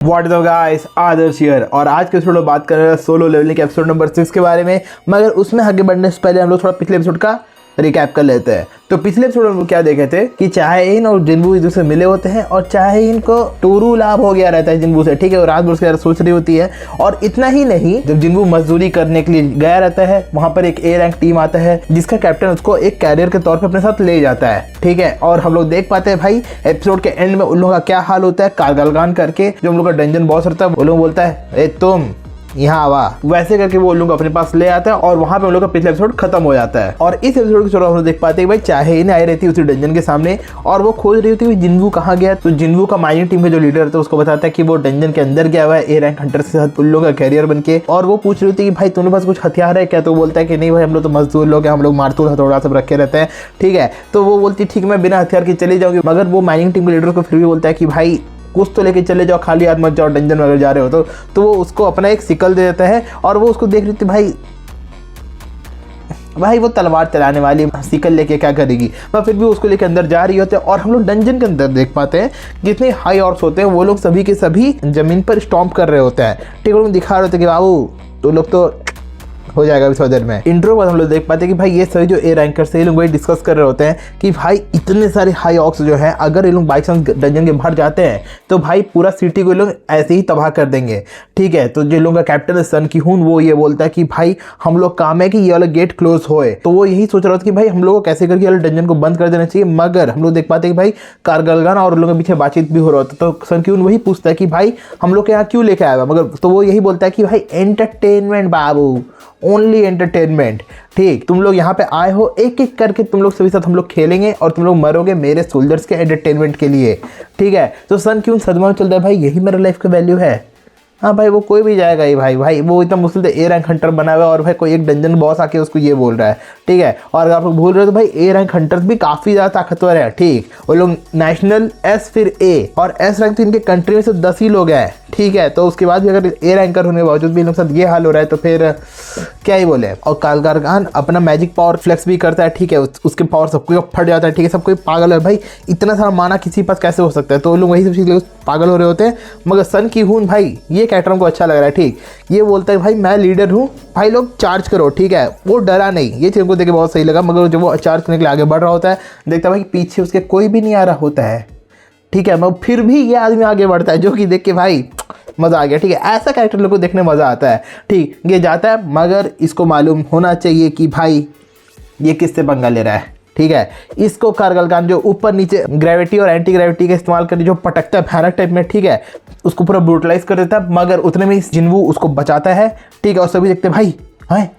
What is up guys, Adarsh here. और आज के एपिसोड में बात कर रहे हैं सोलो लेवलिंग के एपिसोड नंबर 6 के बारे में। मगर उसमें आगे बढ़ने से पहले हम लोग थोड़ा पिछले एपिसोड का रिकैप कर लेते हैं। तो पिछले एपिसोड में हम लोग क्या देखे थे कि चाहे-इन और जिन्बू एक दूसरे से मिले होते हैं और चाहे-इन को टूरू लाभ हो गया रहता है जिन्बू से, ठीक है। और रात भर उसके बारे में सोच रही होती है। और इतना ही नहीं, जब जिन्बू मजदूरी करने के लिए गया रहता है, वहाँ पर एक ए रैंक टीम आता है जिसका कैप्टन उसको एक कैरियर के तौर पर अपने साथ ले जाता है, ठीक है। और हम लोग देख पाते हैं भाई एपिसोड के एंड में उन लोगों का क्या हाल होता है। कारगलगान करके जो हम लोग का डंजन बॉस रहता है, वो लोग बोलता है ए तुम यहाँ आवा, वैसे करके वो लोग अपने पास ले आता है और वहां पे हम लोग का पिछला एपिसोड खत्म हो जाता है। और इस एपिसोड के हम लोग देख पाते हैं भाई चाहे-इन आई रहती है उसी डंजन के सामने और वो खोज रही होती है जिन्बू कहाँ गया। तो जिन्बू का माइनिंग टीम का जो लीडर था उसको बताता है कि वो डंजन के अंदर गया हुआ है ए रैंक हंटर के साथ उन लोगों का कैरियर बन के। और वो पूछ रही होती है कि भाई तुम्हारे पास कुछ हथियार है क्या। तो बोलता है कि नहीं भाई, हम लोग तो मजदूर लोग हैं, हम लोग मारतूल हथौड़ा सब रखे रहते हैं, ठीक है। तो वो बोलती है ठीक, मैं बिना हथियार के चली जाऊंगी। मगर वो माइनिंग टीम के लीडर को फिर भी बोलता है कि भाई कुछ तो लेके चले जाओ, खाली हाथ मत जाओ डंजन वगैरह जा रहे हो। तो वो उसको अपना एक सिकल दे देता है और वो उसको देख रही थी भाई वो तलवार चलाने वाली सिकल लेके क्या करेगी। पर फिर भी उसको लेके अंदर जा रही होते हैं। और हम लोग डंजन के अंदर देख पाते हैं जितने हाई ऑर्क्स होते हैं वो लोग सभी के सभी जमीन पर स्टॉम्प कर रहे होते हैं, ठीक है। दिखा रहे होते हैं कि बाबू तो लोग तो हो जाएगा इस वजह में। इंट्रो बाद हम लोग देख पाते हैं कि भाई ये सभी जो ए रैंकर्स है ये लोग वही डिस्कस कर रहे होते हैं कि भाई इतने सारे हाई ऑक्स जो है अगर ये लोग बाई चांस डंजन के बाहर जाते हैं तो भाई पूरा सिटी को ये लोग ऐसे ही तबाह कर देंगे, ठीक है। तो जो लोगों का कैप्टन है सन की हून, वो ये बोलता है कि भाई हम लोग काम है कि ये वाला गेट क्लोज होए। तो वो यही सोच रहा था कि भाई हम लोग को कैसे करके डंजन को बंद कर देना चाहिए। मगर हम लोग देख पाते हैं कि भाई कारगलगान और लोगों के पीछे बातचीत भी हो रहा होता है। तो सन की हून वही पूछता है कि भाई हम लोग के यहाँ क्यों लेके आया। मगर तो वो यही बोलता है कि भाई एंटरटेनमेंट बाबू, ओनली एंटरटेनमेंट, ठीक। तुम लोग यहाँ पे आए हो, एक एक करके तुम लोग सभी साथ हम लोग खेलेंगे और तुम लोग मरोगे मेरे सोल्जर्स के एंटरटेनमेंट के लिए, ठीक है। तो सन क्यों सदमा में चल रहा है, भाई यही मेरा लाइफ का वैल्यू है। हाँ भाई वो कोई भी जाएगा ही भाई वो इतना मुश्किल से ए रैंक हंटर बना हुआ है और भाई कोई एक डंजन बॉस आके उसको ये बोल रहा है, ठीक है। और अगर आप लोग भूल रहे हो तो भाई ए रैंक हंटर्स भी काफ़ी ज़्यादा ताकतवर है, ठीक। वो लोग नेशनल एस फिर ए और एस रैंक तो इनके कंट्री में से 10 ही लोग हैं, ठीक है। तो उसके बाद भी अगर ए रैंकर होने के बावजूद भी इन लोग साथ ये हाल हो रहा है तो फिर क्या ही बोले। और कारगलगान अपना मैजिक पावर फ्लेक्स भी करता है, ठीक है। उसके पावर सबको फट जाता है, ठीक है। सब कोई पागल है भाई, इतना सारा माना किसी पास कैसे हो सकता है। तो लोग वही सब चीज़ पागल हो रहे होते हैं। मगर सन की हून भाई ये कैरेक्टर को अच्छा लग रहा है, ठीक। ये बोलता है भाई मैं लीडर हूँ, भाई लोग चार्ज करो, ठीक है। वो डरा नहीं, ये चीज़ को देख के बहुत सही लगा। मगर जब वो चार्ज करने के लिए आगे बढ़ रहा होता है देखता है भाई पीछे उसके कोई भी नहीं आ रहा होता है, ठीक है। मगर फिर भी ये आदमी आगे बढ़ता है जो कि देख के भाई मज़ा आ गया, ठीक है। ऐसा कैरेक्टर लोग को देखने मज़ा आता है, ठीक। ये जाता है मगर इसको मालूम होना चाहिए कि भाई ये किससे पंगा ले रहा है, ठीक है। इसको कारगलगान जो ऊपर नीचे ग्रेविटी और एंटी ग्रेविटी का इस्तेमाल करके जो पटकता है भयानक टाइप में, ठीक है, उसको पूरा ब्रूटलाइज कर देता है। मगर उतने में जिन्बू उसको बचाता है, ठीक है। और सभी देखते भाई हैं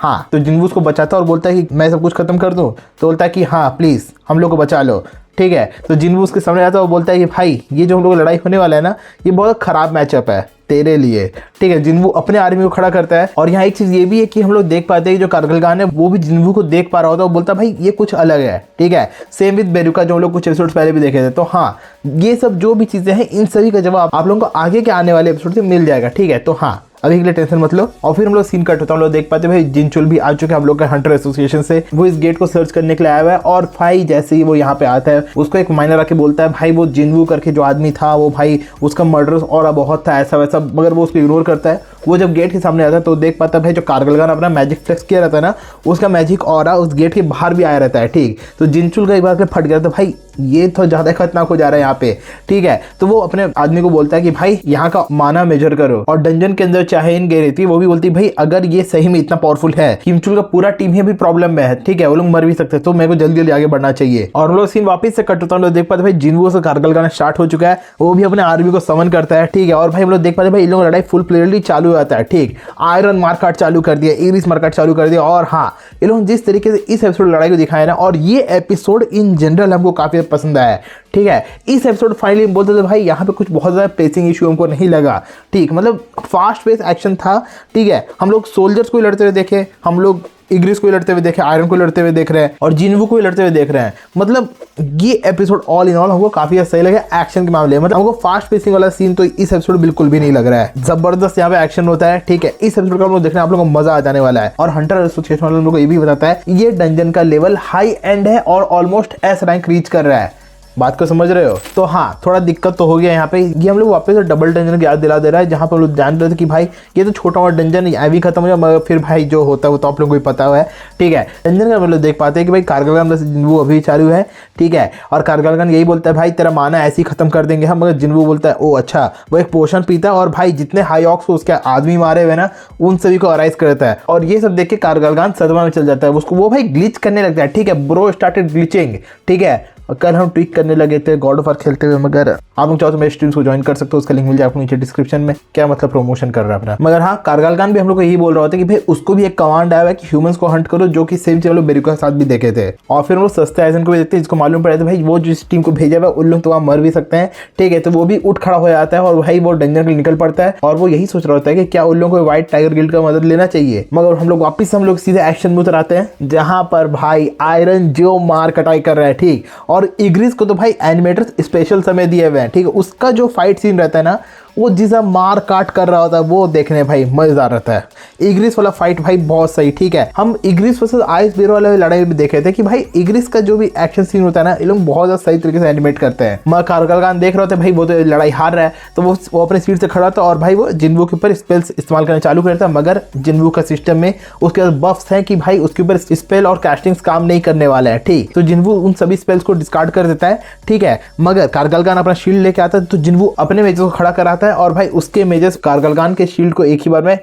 हाँ। तो जिन्बू उसको बचाता है और बोलता है कि मैं सब कुछ खत्म कर दूं। तो बोलता है कि हाँ प्लीज़ हम लोग को बचा लो, ठीक है। तो जिन्बू उसके सामने आता है और बोलता है कि भाई ये जो हम लोग लड़ाई होने वाला है ना, ये बहुत ख़राब मैचअप है तेरे लिए, ठीक है। जिन्बू अपने आर्मी को खड़ा करता है। और यहाँ एक चीज़ ये भी है कि हम लोग देख पाते हैं जो कारगलगान है वो भी जिन्बू को देख पा रहा होता है। वो बोलता है भाई ये कुछ अलग है, ठीक है। सेम विद बेरुका जो हम लोग कुछ एपिसोड पहले भी देखे थे। तो हाँ, ये सब जो भी चीज़ें हैं इन सभी का जवाब आप लोगों को आगे के आने वाले एपिसोड से मिल जाएगा, ठीक है। तो हाँ अभी के लिए टेंशन मत लो। और फिर हम लोग सीन कट होता है, हम लोग देख पाते हैं भाई जिनचुल भी आ चुके हैं हम लोग का हंटर एसोसिएशन से। वो इस गेट को सर्च करने के लिए आया हुआ है। और भाई जैसे ही वो यहाँ पे आता है उसको एक माइनर आके बोलता है भाई वो जिन्बू करके जो आदमी था वो भाई उसका मर्डर और बहुत था ऐसा वैसा। मगर वो उसको इग्नोर करता है। वो जब गेट के सामने आता है तो देख पाता है भाई जो कारगलगान अपना मैजिक फ्लेक्स किया रहता है ना, उसका मैजिक ऑरा उस गेट के बाहर भी आया रहता है, ठीक। तो जिनचुल का एक बार फट गया तो भाई ये तो ज़्यादा खतरनाक हो जा रहा है यहाँ पे, ठीक है। तो वो अपने आदमी को बोलता है कि भाई यहाँ का माना मेजर करो। और डंजन के अंदर चाहे-इन गई रहती है, वो भी बोलती है भाई अगर ये सही में इतना पावरफुल है, जिनचुल का पूरा टीम ही भी प्रॉब्लम में है, ठीक है, वो लोग मर भी सकते हैं, तो मेरे को जल्दी जल्दी आगे बढ़ना चाहिए। और हम लोग सीन वापस से कट होता है, देख पाते भाई जिन्बू से कारगलगान स्टार्ट हो चुका है, वो भी अपने आर्मी को समन करता है, ठीक है। और भाई हम लोग देख पाते भाई इन लोग लड़ाई फुल प्लेयरली चालू हो जाता है, ठीक। आयरन मार्काट चालू कर दिया, इरिस मार्काट चालू कर दिया। और हाँ ये लोग जिस तरीके से इस एपिसोड लड़ाई को दिखाया ना, और ये एपिसोड इन जनरल हमको काफी पसंद आया, ठीक है। इस एपिसोड फाइनली बोलते थे भाई यहाँ पे कुछ बहुत ज़्यादा पेसिंग इशू हमको नहीं लगा, ठीक। मतलब फास्ट पेस एक्शन था, ठीक है। हम लोग सोल्जर्स को लड़ते हुए देखे, हम लोग इग्रिस को लड़ते हुए देखे, आयरन को लड़ते हुए देख रहे हैं और जिन्बू को लड़ते हुए देख रहे हैं। मतलब ये एपिसोड ऑल इन ऑल हमको काफी सही लगे एक्शन के मामले में। मतलब हमको फास्ट पेसिंग वाला सीन तो इस एपिसोड बिल्कुल भी नहीं लग रहा है। जबरदस्त यहाँ पे एक्शन होता है, ठीक है। इस एपिसोड का हम लोग देखने आप लोगों को मजा आ जाने वाला है। और हंटर एसोसिएशन वाले लोगों को ये भी बताता है ये डंजन का लेवल हाई एंड है और ऑलमोस्ट एस रैंक रीच कर रहा है, बात को समझ रहे हो? तो हाँ, थोड़ा दिक्कत तो हो गया यहाँ पे। ये हम लोग वापस से डबल डंजन की याद दिला दे रहा है, जहाँ पर लोग जान रहे थे कि भाई ये तो छोटा मोटा डंजन अभी खत्म हो गया, मगर फिर भाई जो होता है वो तो आप लोगों को भी पता हुआ है, ठीक है। डंजन का हम लोग देख पाते हैं कि भाई कारगलगान जिन्वू अभी चालू है, ठीक है। और कारगलगान यही बोलता है भाई तेरा माना ऐसे ही खत्म कर देंगे हम, मगर जिन्वू बोलता है ओ अच्छा। वो एक पोशन पीता है और भाई जितने हाई ऑक्स को उसके आदमी मारे हुए ना उन सभी को अराइज करता है। और ये सब देख के कारगलगान सदमा में चल जाता है, उसको वो भाई ग्लिच करने लगता है, ठीक है। ब्रो स्टार्टेड ग्लिचिंग, ठीक है। कल हम ट्वीक करने लगे थे गॉड ऑफ वार खेलते हुए, मगर आप लोग चाहो तो मेरे स्ट्रीम्स को ज्वाइन कर सकते हो, उसका लिंक मिल जाए आपको नीचे डिस्क्रिप्शन में। क्या मतलब प्रमोशन कर रहा है अपना। मगर हाँ, कारगलगान भी हम लोग को यही बोल रहा होता है कि भाई उसको भी एक कमांड आया है कि ह्यूमंस को हंट करो, जो कि सेम चीज हम लोग बेरुका के साथ भी देखे थे। और फिर हम लोग सस्ते आइजन को भी देखते हैं, जिसको मालूम पड़ा था भाई वो जिस टीम को भेजा हुआ उन लोग तो वहाँ मर भी सकते हैं, ठीक है। तो वो भी उठ खड़ा हो जाता है और भाई वो डंजन के निकल पड़ता है, और वो यही सोच रहा होता है कि क्या उन लोगों को व्हाइट टाइगर गिल्ड का मदद लेना चाहिए। मगर हम लोग वापिस सीधे एक्शन में उतर आते हैं, जहां पर भाई आयरन जो मार कटाई कर रहा है, ठीक। और इग्रिस को तो भाई एनिमेटर्स स्पेशल समय दिए हुए हैं, ठीक है। उसका जो फाइट सीन रहता है ना, वो जिसे मार काट कर रहा होता है वो देखने भाई मजेदार रहता है। इग्रिस वाला फाइट भाई बहुत सही, ठीक है। हम इग्रिस वर्सेस आइस बेयर वाले लड़ाई भी देखे थे कि भाई इग्रिस का जो भी एक्शन सीन होता है ना, ये लोग बहुत ज्यादा सही तरीके से एनिमेट करते हैं। मगर कारगलगान देख रहे होते भाई वो तो लड़ाई हार रहा है, तो वो अपने सीट से खड़ा था और भाई वो जिन्वू के ऊपर स्पेल्स इस्तेमाल करना चालू करता है। मगर जिन्वू का सिस्टम में उसके पास बफ्स हैं कि भाई उसके ऊपर स्पेल और कास्टिंग्स काम नहीं करने वाला है, ठीक। तो जिन्वू उन सभी स्पेल्स को डिस्कार्ड कर देता है, ठीक है। मगर कारगलगान अपना शील्ड लेके आता है, तो जिन्वू अपने मेजर्स को खड़ा कराता है और भाई उसके मेजर्स कारगलगान के शील्ड को एक ही बार में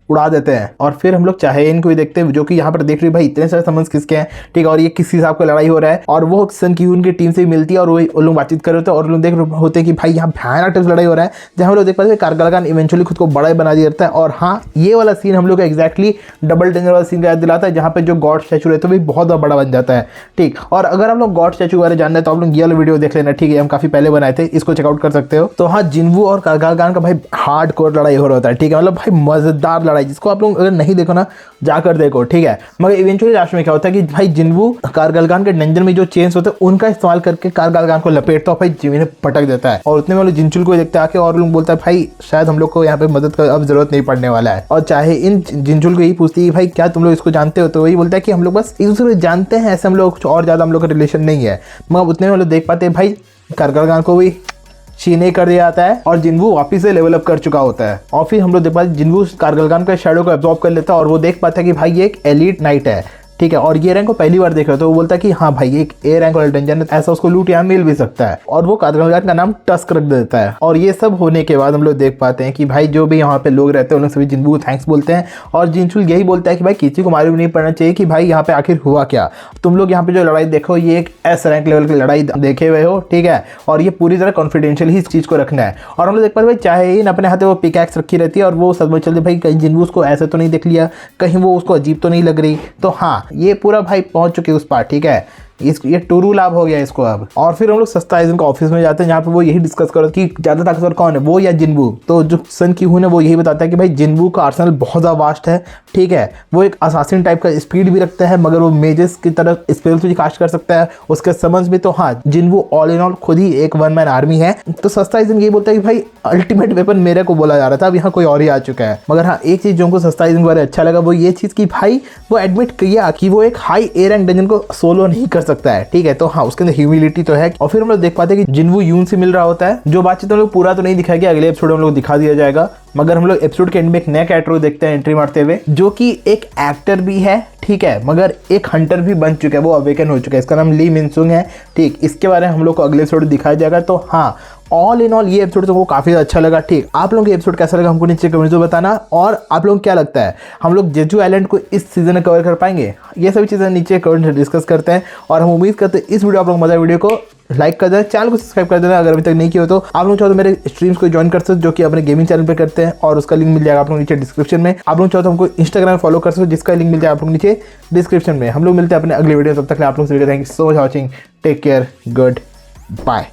उड़ा देते हैं। और फिर हम लोग चाहे इनको भी देखते हैं, जो कि यहाँ पर देख रहे हो भाई इतने सारे समन्स किसके हैं, ठीक है। और ये किस हिसाब का लड़ाई हो रहा है, और वो सन क्यून की टीम से मिलती है और वो लोग बातचीत कर रहे होते हैं, और लोग देख रहे होते हैं कि भाई यहाँ भयानक टाइप लड़ाई हो रहा है, जहाँ हम लोग देख पाते हैं कारगलगान इवेंचुअली खुद को बड़ा ही बना दिया जाता है। और हाँ, ये वाला सीन हम लोग को एक्जैक्टली डबल डंजन वाला सीन याद दिलाता है, जहाँ पे जो गॉड स्टैचू रहता है बहुत बड़ा बन जाता है, ठीक। और अगर हम लोग गॉड स्टैचू बारे जानना है तो आप लोग ये वाला वीडियो देख लेना, ठीक है। हम काफी पहले बनाए थे, इसको चेकआउट कर सकते हो। तो हाँ, जिन्वू और कारगलगान का भाई हार्ड कोर लड़ाई हो रहा होता है, ठीक है। मतलब भाई मजेदार लड़ाई, जिसको आप लोग अगर नहीं देखो ना जाकर देखो, ठीक है। मगर इवेंचुअली लास्ट में क्या होता है कि भाई जिन्वू कारगलगान के डंजन में जो चेन्स होते हैं उनका इस्तेमाल करके कारगलगान को लपेटता है, भाई जिन्वू पटक देता है। और उतने में जिनचुल को देखते आके और लोग बोलता है भाई शायद हम लोग को यहाँ पे मदद का अब जरूरत नहीं पड़ने वाला है। और चाहे इन जिनचुल को यही पूछती है भाई क्या तुम लोग इसको जानते हो, तो वही बोलता है कि हम लोग बस एक दूसरे को जानते हैं, ऐसे हम लोग कुछ और ज्यादा हम लोग का रिलेशन नहीं है। मगर उतने में लोग देख पाते हैं भाई कारगलगान को भी छीने कर दिया जाता है और जिन्वू वापिस से लेवल अप कर चुका होता है। और फिर हम लोग देख पाते हैं जिन्वू कारगलगान का शैडो को एब्जॉर्ब कर लेता है और वो देख पाता है कि भाई ये एक एलीट नाइट है, ठीक है। और ये रैंक को पहली बार देख रहा तो वो बोलता है कि हाँ भाई एक ए रैंक वाला डंजन है, ऐसा उसको लूट यहाँ मिल भी सकता है। और वो कारगलगान का नाम टस्क रख देता है। और ये सब होने के बाद हम लोग देख पाते हैं कि भाई जो भी यहाँ पे लोग रहते हैं उन लोग सभी जिन्वू को थैंक्स बोलते हैं। और जिनचुल यही बोलता है कि भाई किसी को मालूम नहीं पड़ना चाहिए कि भाई यहाँ पे आखिर हुआ क्या। तुम लोग यहाँ पे जो लड़ाई देखो ये एक एस रैंक लेवल की लड़ाई देखे हुए हो, ठीक है। और ये पूरी तरह कॉन्फिडेंशियल ही इस चीज को रखना है। और हम लोग देख पाते भाई चाहे इन अपने हाथ वो पिकैक्स रखी रहती है और वो सदमे चलते भाई कहीं जिन्वू उसको ऐसे तो नहीं देख लिया, कहीं वो उसको अजीब तो नहीं लग रही। तो हाँ, ये पूरा भाई पहुंच चुके उस पार, ठीक है। ये टूरू लाभ हो गया इसको अब। और फिर हम लोग सस्ता आइजन का ऑफिस में जाते हैं, जहाँ पे वो यही डिस्कस करो कि ज्यादा ताकतवर कौन है, वो या जिन्वू। तो जो सन क्यून है वो यही बताता है कि भाई जिन्वू का आर्सेनल बहुत ज्यादा वास्ट है, ठीक है। वो एक असासिन टाइप का स्पीड भी रखता है, मगर वो मेजेस की तरह स्पेल्स भी कास्ट कर सकता है, उसके समझ भी। तो हाँ, जिन्वू ऑल इन ऑल खुद ही एक वन मैन आर्मी है। तो सस्ता आइजन यही बोलता है कि भाई अल्टीमेट वेपन मेरे को बोला जा रहा था, अब यहाँ कोई और ही आ चुका है। मगर हाँ, एक चीज जो हमको सस्ता आइजन के बारे में अच्छा लगा वो ये चीज कि भाई वो एडमिट किया कि वो एक हाई ए रैंक डंजन को सोलो नहीं कर सकता है, ठीक है। तो हाँ, उसके अंदर ह्यूमिलिटी तो है। और फिर हम लोग देख पाते हैं कि जिन्वू यून से मिल रहा होता है, जो बातचीत हम लोग पूरा तो नहीं दिखाएगा, अगले एपिसोड में हम लोग दिखा दिया जाएगा। मगर हम लोग एपिसोड के एंड में एक नया कैरेक्टर को देखते हैं एंट्री मारते हुए, जो कि एक एक्टर भी है, ठीक है, मगर एक हंटर भी बन चुका है, वो अवेकन हो चुका है। इसका नाम ली मिनसुंग है, ठीक। इसके बारे में हम लोग को अगले एपिसोड दिखाया जाएगा। तो हाँ, ऑल इन ऑल ये एपिसोड तो वो काफी अच्छा लगा, ठीक। आप लोगों को एपिसोड कैसा लगा हमको नीचे कमेंट्स में बताना। और आप लोगों को क्या लगता है हम लोग जेजू आइलैंड को इस सीजन में कवर कर पाएंगे, ये सभी चीजें नीचे कमेंट में डिस्कस करते हैं। और हम उम्मीद करते हैं इस वीडियो आप लोग मजा वीडियो को लाइक कर देना, चैनल को सब्सक्राइब कर देना अगर अभी तक नहीं किया हो। तो आप लोग चाहो तो मेरे स्ट्रीम्स को ज्वाइन कर सकते हो, जो कि अपने गेमिंग चैनल पे करते हैं, और उसका लिंक मिल जाएगा आप लोग नीचे डिस्क्रिप्शन में। आप लोग चाहो तो हमको इंस्टाग्राम फॉलो कर सकते हो, जिसका लिंक मिल जाएगा आप लोग नीचे डिस्क्रिप्शन में। हम लोग मिलते हैं अपने अगले वीडियो, तब तक आप लोग thank you so much watching, take care, good bye.